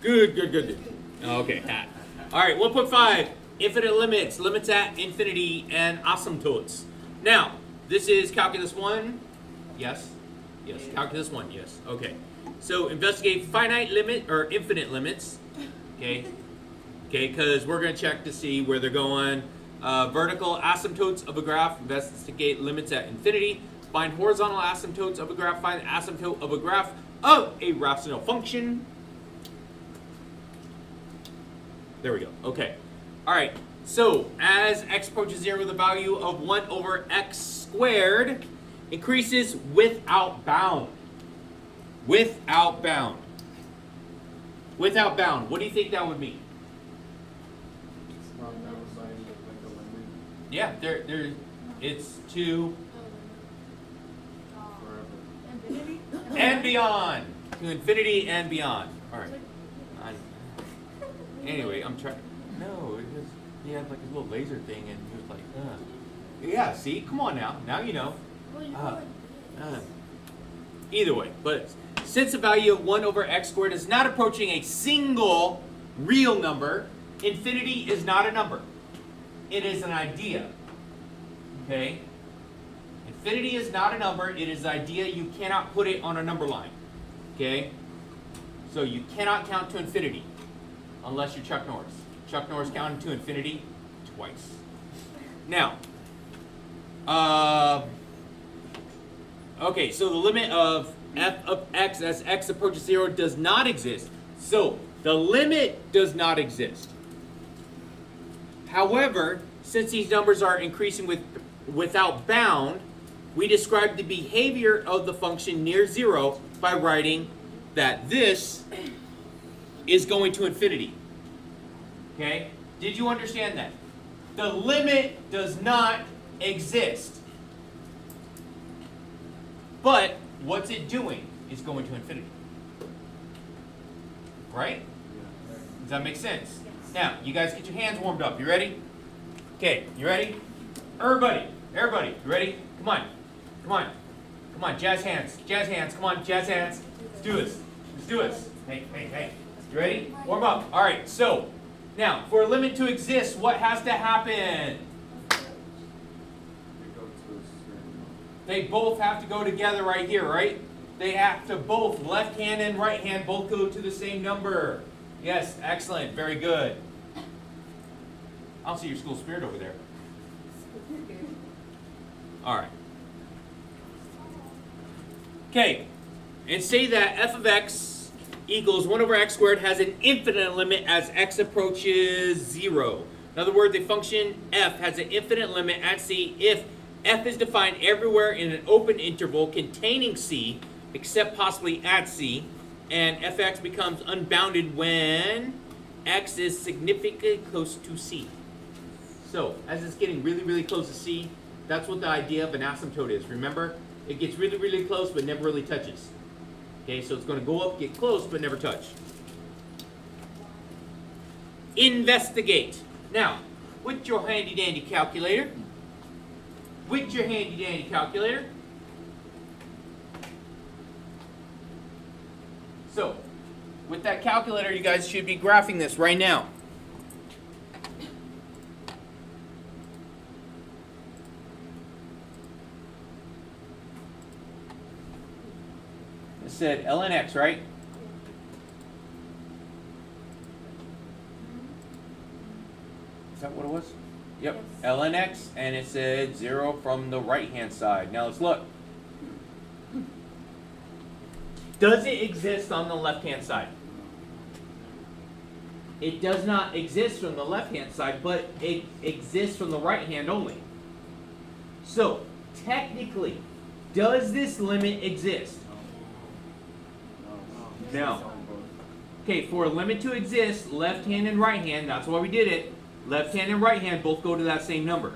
Good. Okay, hat. All right, 1.5, infinite limits, limits at infinity, and asymptotes. Now, this is calculus 1. Yes? Yes, calculus 1, yes. Okay. So, investigate finite limit or infinite limits. Okay? Okay, because we're going to check to see where they're going. Vertical asymptotes of a graph, investigate limits at infinity. Find horizontal asymptotes of a graph, find the asymptote of a graph of a rational function. There we go. Okay. All right. So as x approaches 0, the value of 1 over x squared increases without bound. Without bound. Without bound. What do you think that would mean? It's not outside like a limit Yeah, there. It's to forever. and beyond. To infinity and beyond. All right. Anyway, I'm trying. No, it just he had like a little laser thing, and he was like, Yeah, see, come on now. Now you know. Either way, but since the value of 1 over x squared is not approaching a single real number, infinity is not a number. It is an idea. Okay? Infinity is not a number. It is an idea. You cannot put it on a number line. Okay? So you cannot count to infinity unless you're Chuck Norris. Chuck Norris counted to infinity twice. Now, okay, so the limit of f of x as x approaches 0 does not exist. So the limit does not exist. However, since these numbers are increasing without bound, we describe the behavior of the function near 0 by writing that this is going to infinity. Okay? Did you understand that? The limit does not exist. But what's it doing is going to infinity. Right? Does that make sense? Yes. Now, you guys get your hands warmed up. You ready? Okay, you ready? Everybody, you ready? Come on, jazz hands, come on, jazz hands. Let's do this. Hey. You ready? Warm up. All right, so, now, for a limit to exist, what has to happen? They go to a certain They both have to go together right here, right? They have to both, left hand and right hand, both go to the same number. Yes, excellent, very good. I don't see your school spirit over there. All right. Okay, and say that f of x equals 1 over x squared has an infinite limit as x approaches 0. In other words, the function f has an infinite limit at c if f is defined everywhere in an open interval containing c, except possibly at c, and fx becomes unbounded when x is significantly close to c. So, as it's getting really, really close to c, that's what the idea of an asymptote is. Remember? It gets really, really close, but never really touches. Okay, so it's going to go up, get close, but never touch. Investigate. Now, with your handy-dandy calculator, So, with that calculator, you guys should be graphing this right now. It said ln x, right? Is that what it was? Yep, Yes. ln x, and it said 0 from the right-hand side. Now let's look. Does it exist on the left-hand side? It does not exist from the left-hand side, but it exists from the right-hand only. So, technically, does this limit exist? No. Okay, for a limit to exist, left hand and right hand, that's why we did it. Left hand and right hand both go to that same number.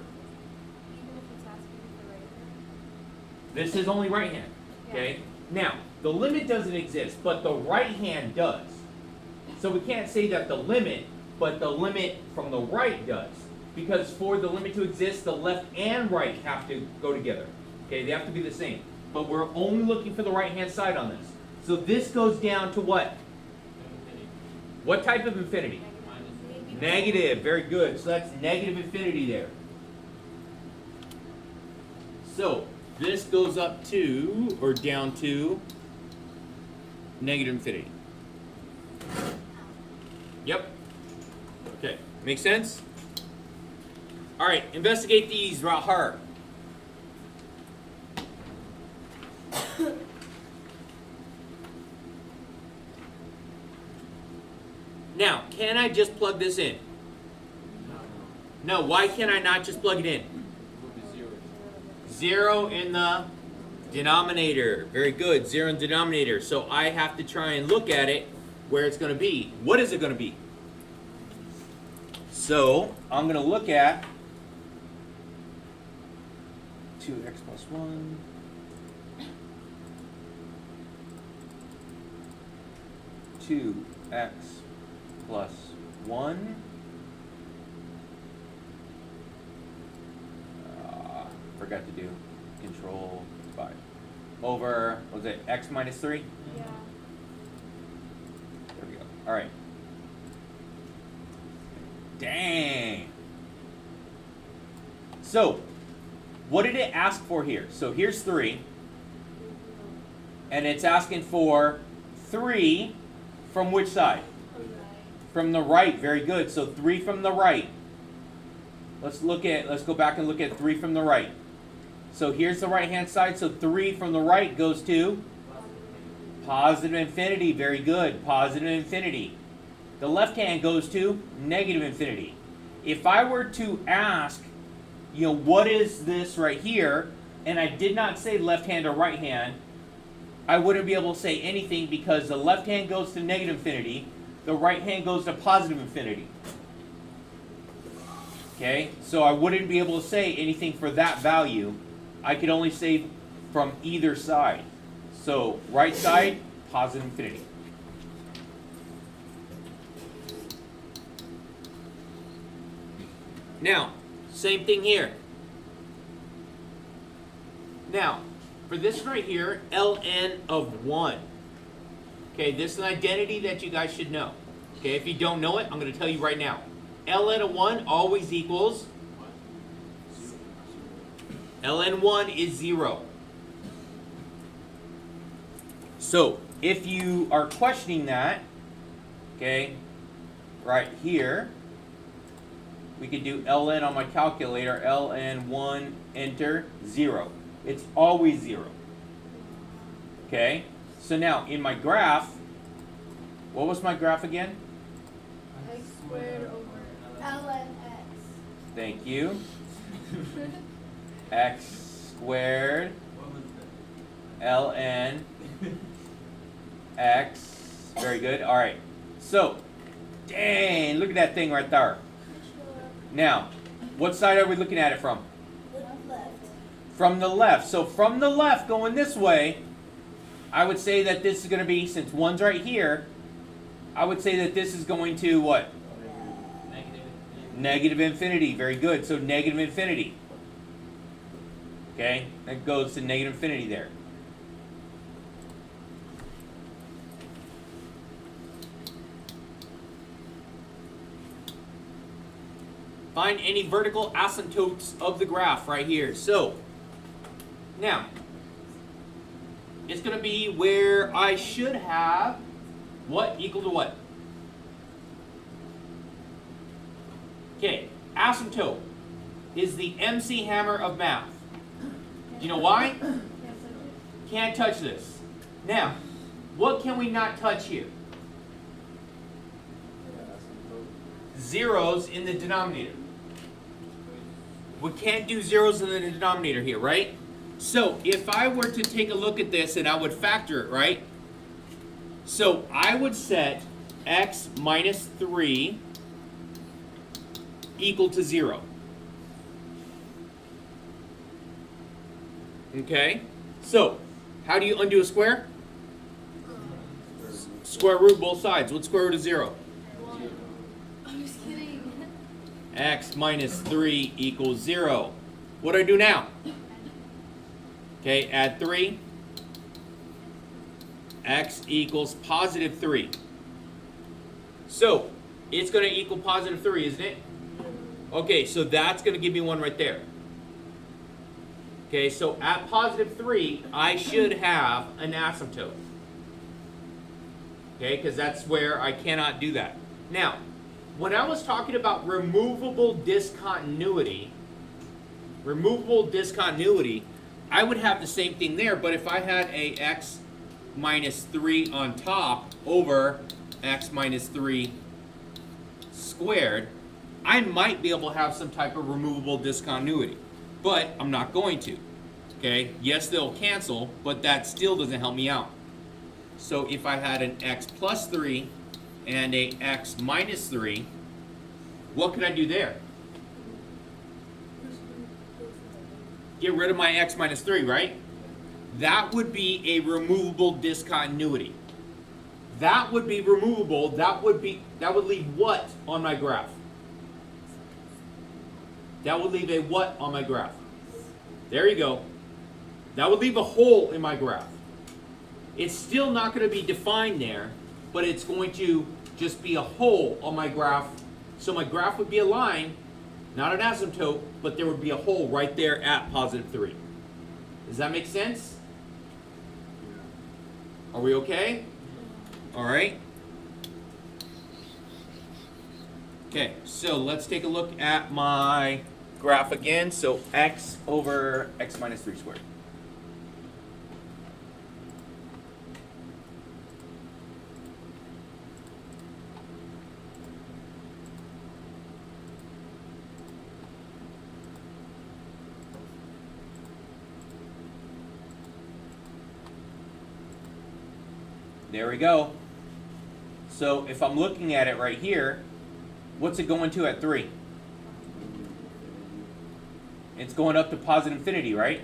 Even if it's asking for right hand? This is only right hand. Okay? Now, the limit doesn't exist, but the right hand does. So we can't say that the limit, but the limit from the right does. Because for the limit to exist, the left and right have to go together. Okay, they have to be the same. But we're only looking for the right hand side on this. So this goes down to what? What type of infinity? Negative. Very good. So that's negative infinity there. So this goes up to, or down to, negative infinity. Yep. Okay. Make sense? All right. Investigate these, Rahar. Now, can I just plug this in? No, why can't I not just plug it in? 0 in the denominator. Very good, 0 in the denominator. So I have to try and look at it where it's going to be. What is it going to be? So I'm going to look at 2x plus 1. 2x plus 1 forgot to do control 5 over, what was it, x minus 3? Yeah. There we go. All right. Dang. So what did it ask for here? So here's 3 and it's asking for 3 from which side? From the right. Very good. So 3 from the right. Let's go back and look at 3 from the right. So here's the right hand side. So 3 from the right goes to positive infinity. Very good. Positive infinity. The left hand goes to negative infinity. If I were to ask, what is this right here, and I did not say left hand or right hand, I wouldn't be able to say anything because the left hand goes to negative infinity. The right hand goes to positive infinity. Okay, so I wouldn't be able to say anything for that value. I could only say from either side. So right side, positive infinity. Now, same thing here. Now, for this right here, ln of 1. Okay, this is an identity that you guys should know. Okay, if you don't know it, I'm going to tell you right now. ln of 1 always equals, ln 1 is 0. So, if you are questioning that, okay, right here, we could do ln on my calculator, ln 1, enter, 0. It's always 0. Okay, so now in my graph, what was my graph again? X squared over ln x. Thank you. X squared ln x. Very good. All right. So, dang, look at that thing right there. Now, what side are we looking at it from? Left. From the left. So from the left going this way, I would say that this is going to be, since 1's right here, I would say that this is going to what? Negative infinity. Very good. So negative infinity. Okay, that goes to negative infinity there. Find any vertical asymptotes of the graph right here. So, now, it's going to be where I should have what equal to what? Okay, asymptote is the MC hammer of math. Do you know why? Can't touch this. Now, what can we not touch here? Zeros in the denominator. We can't do zeros in the denominator here, right? So if I were to take a look at this and I would factor it, right? So I would set x minus 3 equal to 0. Okay? So, how do you undo a square? Square root both sides. What's square root of 0? I'm just kidding. X minus 3 equals 0. What do I do now? Okay, add 3. X equals positive 3. So it's going to equal positive 3, isn't it? Okay, so that's going to give me one right there. Okay, so at positive 3, I should have an asymptote. Okay, because that's where I cannot do that. Now, when I was talking about removable discontinuity, I would have the same thing there, but if I had a x minus 3 on top over x minus 3 squared, I might be able to have some type of removable discontinuity, but I'm not going to. Okay, yes, they'll cancel, but that still doesn't help me out. So if I had an x plus 3 and a x minus 3, what could I do there? Get rid of my x minus 3, right? That would be a removable discontinuity. That would be removable. That would leave what on my graph? That would leave a what on my graph? There you go. That would leave a hole in my graph. It's still not going to be defined there, but it's going to just be a hole on my graph. So my graph would be a line, not an asymptote, but there would be a hole right there at positive 3. Does that make sense? Are we okay? All right. Okay, so let's take a look at my graph again. So x over x minus 3 squared. There we go. So if I'm looking at it right here, what's it going to at 3? It's going up to positive infinity, right?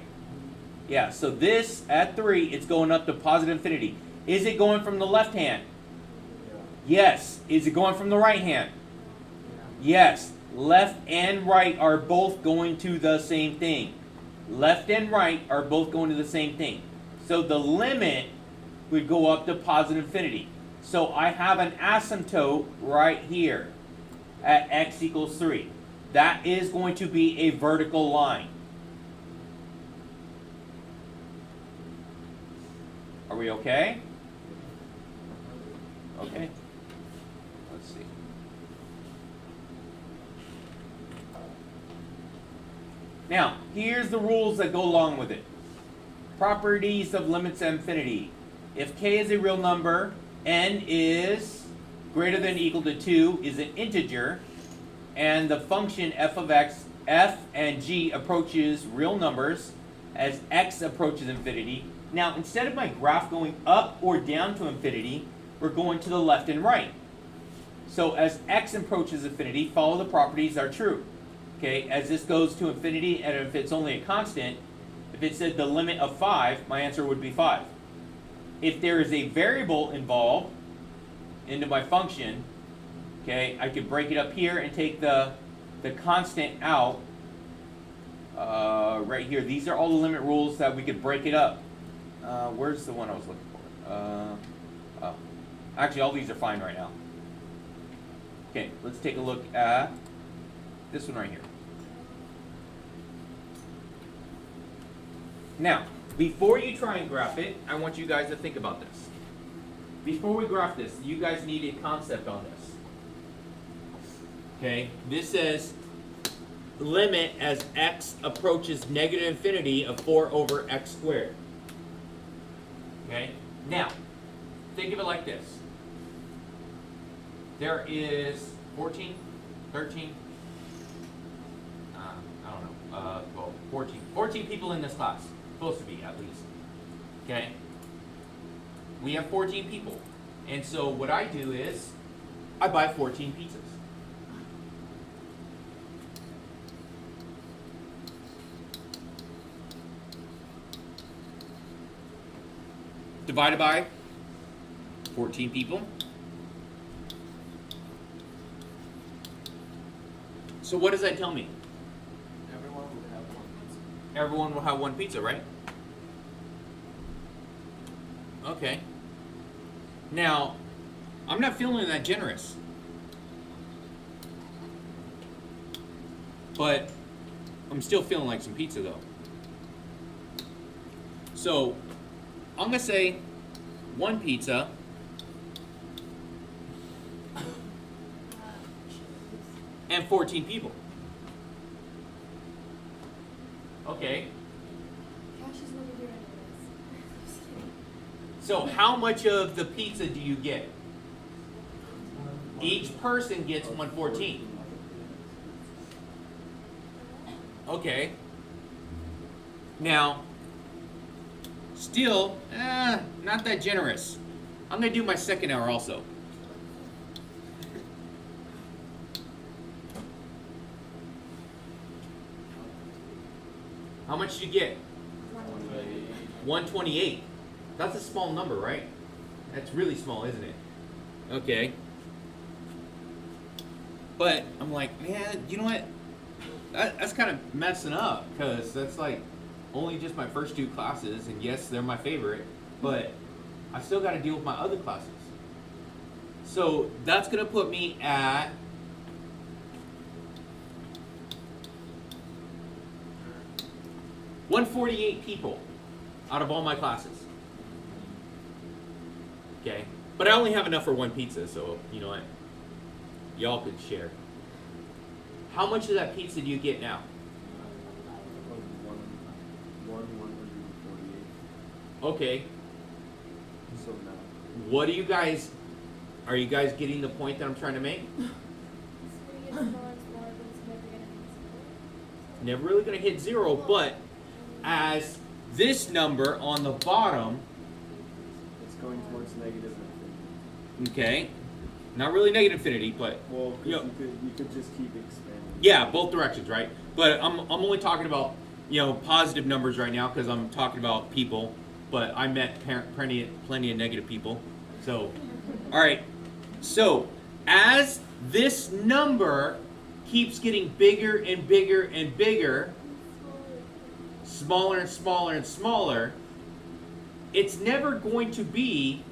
Yeah, so this at 3, it's going up to positive infinity. Is it going from the left hand? Yes. Is it going from the right hand? Yes. Left and right are both going to the same thing. Left and right are both going to the same thing. So the limit would go up to positive infinity. So I have an asymptote right here at x equals 3. That is going to be a vertical line. Are we okay? Okay. Let's see. Now, here's the rules that go along with it. Properties of limits at infinity. If k is a real number, n is greater than or equal to 2 is an integer, and the function f of x, f and g approaches real numbers as x approaches infinity. Now, instead of my graph going up or down to infinity, we're going to the left and right. So as x approaches infinity, follow the properties are true. Okay, as this goes to infinity, and if it's only a constant, if it said the limit of 5, my answer would be 5. If there is a variable involved into my function, okay, I could break it up here and take the constant out right here. These are all the limit rules that we could break it up. Where's the one I was looking for? Oh. Actually, all these are fine right now. Okay, let's take a look at this one right here. Now, before you try and graph it, I want you guys to think about this. Before we graph this, you guys need a concept on this. Okay, this says limit as x approaches negative infinity of 4 over x squared. Okay, now, think of it like this. There is 14, 13, I don't know, well, 14 people in this class. Supposed to be, at least. Okay? We have 14 people. And so what I do is, I buy 14 pizzas. Divided by 14 people. So what does that tell me? Everyone will have one pizza, right? Okay. Now, I'm not feeling that generous. But I'm still feeling like some pizza though. So I'm gonna say one pizza and 14 people. Okay. Cash is never here anyways. Just kidding. So how much of the pizza do you get? Each person gets 114. Okay. Now, still, not that generous. I'm gonna do my second hour also. How much did you get? 128. That's a small number, right? That's really small, isn't it? Okay. But I'm like, man, you know what? That's kind of messing up because that's like only just my first two classes, and yes, they're my favorite, but I still got to deal with my other classes. So that's going to put me at 148 people out of all my classes. Okay, but I only have enough for one pizza, so you know what? Y'all could share. How much of that pizza do you get now? 148. Okay, So now. what do you guys, are you guys getting the point that I'm trying to make? It's gonna get smaller and smaller, but it's never gonna be zero. Never really going to hit zero, but as this number on the bottom, It's going towards negative infinity. okay, not really negative infinity, but Well, 'cause Yeah. you could just keep expanding. yeah, both directions, right? But I'm only talking about, you know, positive numbers right now because I'm talking about people, but I met plenty of negative people. So, all right. So, as this number keeps getting bigger and bigger and bigger, smaller and smaller and smaller, it's never going to be,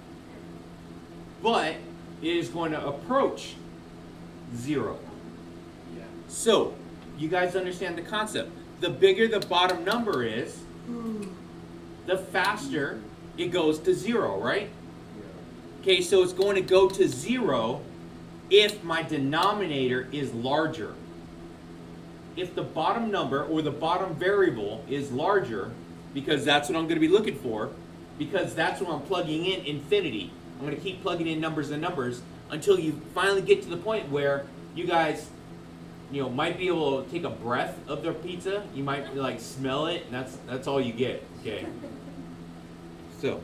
but it is going to approach zero. Yeah. So, you guys understand the concept. The bigger the bottom number is, the faster it goes to zero, right? Yeah. Okay, so it's going to go to zero if my denominator is larger. If the bottom number or the bottom variable is larger, because that's what I'm going to be looking for, because that's when I'm plugging in infinity. I'm going to keep plugging in numbers and numbers until you finally get to the point where you guys, you know, might be able to take a breath of their pizza. You might like smell it, and that's all you get. Okay. So.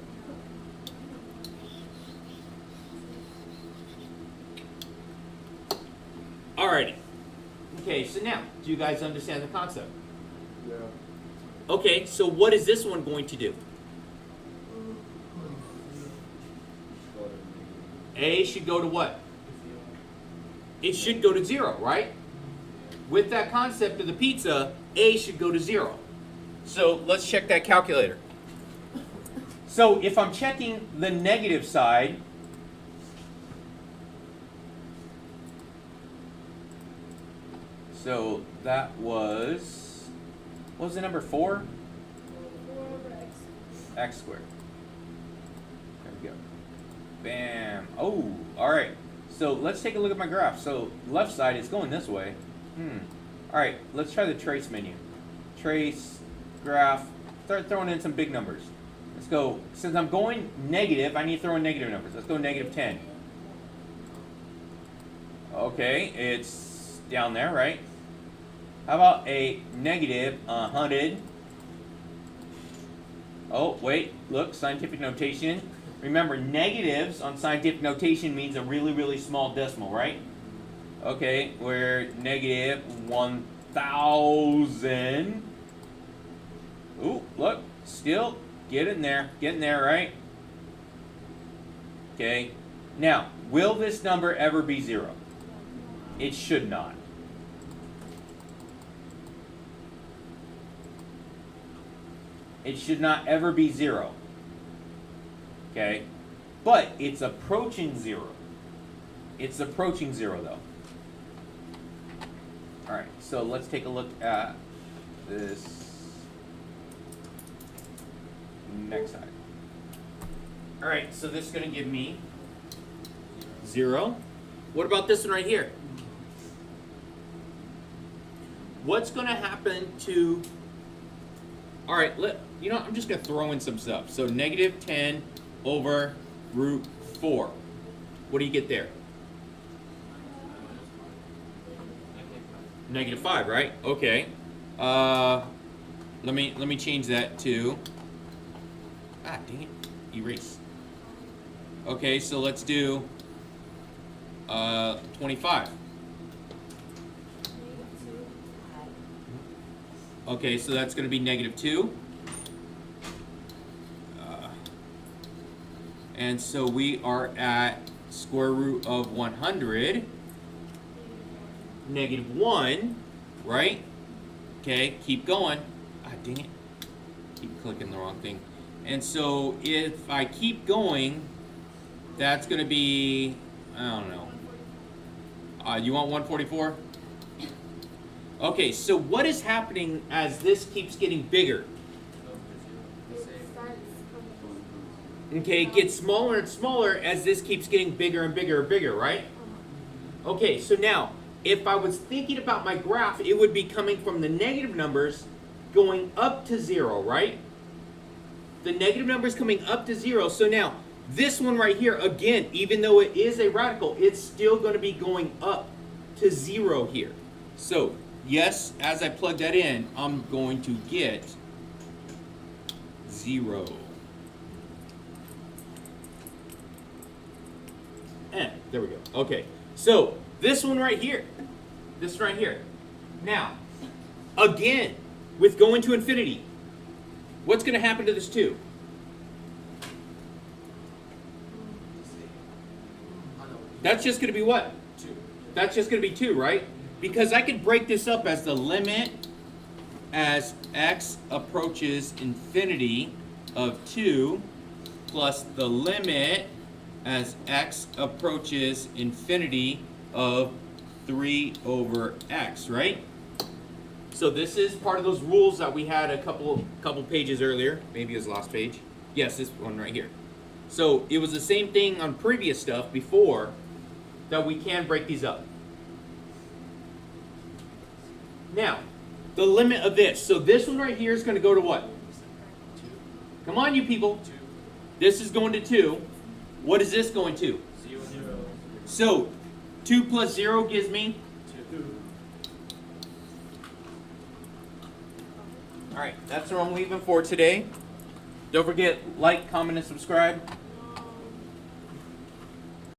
Alrighty. Okay, so now, do you guys understand the concept? Yeah. Okay, so what is this one going to do? A should go to what? It should go to zero, right? With that concept of the pizza, A should go to zero. So let's check that calculator. So if I'm checking the negative side, so that was, what was the number 4? 4 over x. X squared. There we go. Bam. Oh, all right. So let's take a look at my graph. So left side is going this way. All right, let's try the trace menu. Trace, graph, start throwing in some big numbers. Let's go, since I'm going negative, I need to throw in negative numbers. Let's go negative 10. Okay, it's down there, right? How about a negative 100? Oh, wait, look, scientific notation. Remember, negatives on scientific notation means a really, really small decimal, right? Okay, we're negative 1,000. Ooh, look, still getting there, right? Okay, now, will this number ever be zero? It should not. It should not ever be zero. Okay? But it's approaching zero. It's approaching zero, though. All right, so let's take a look at this next side. All right, so this is going to give me 0. What about this one right here? What's going to happen to... All right, I'm just going to throw in some stuff. So negative 10 over root 4. What do you get there? Negative 5, right? Okay. Let me change that to... dang it. Erase. Okay, so let's do 25. Okay, so that's going to be negative 2. And so we are at square root of 100. Negative 1, right? Okay, keep going. Dang it. Keep clicking the wrong thing. And so if I keep going, that's going to be, I don't know. You want 144? Okay, so what is happening as this keeps getting bigger? Okay, it gets smaller and smaller as this keeps getting bigger and bigger and bigger, right? Okay, so now, if I was thinking about my graph, it would be coming from the negative numbers going up to 0, right? The negative numbers coming up to 0. So now, this one right here, again, even though it is a radical, it's still going to be going up to 0 here. So, yes, as I plug that in, I'm going to get 0. There we go. Okay, so this one right here. This right here. Now, again, with going to infinity, what's going to happen to this 2? That's just going to be what? 2. That's just going to be 2, right? Because I could break this up as the limit as x approaches infinity of 2 plus the limit as x approaches infinity of 3 over x, right? So this is part of those rules that we had a couple pages earlier. Maybe it was the last page. Yes, this one right here. So it was the same thing on previous stuff before, that we can break these up. Now, the limit of this. So this one right here is going to go to what? 2. Come on, you people. 2. This is going to 2. What is this going to? 0. So 2 plus 0 gives me? 2. All right, that's what I'm leaving for today. Don't forget, like, comment, and subscribe.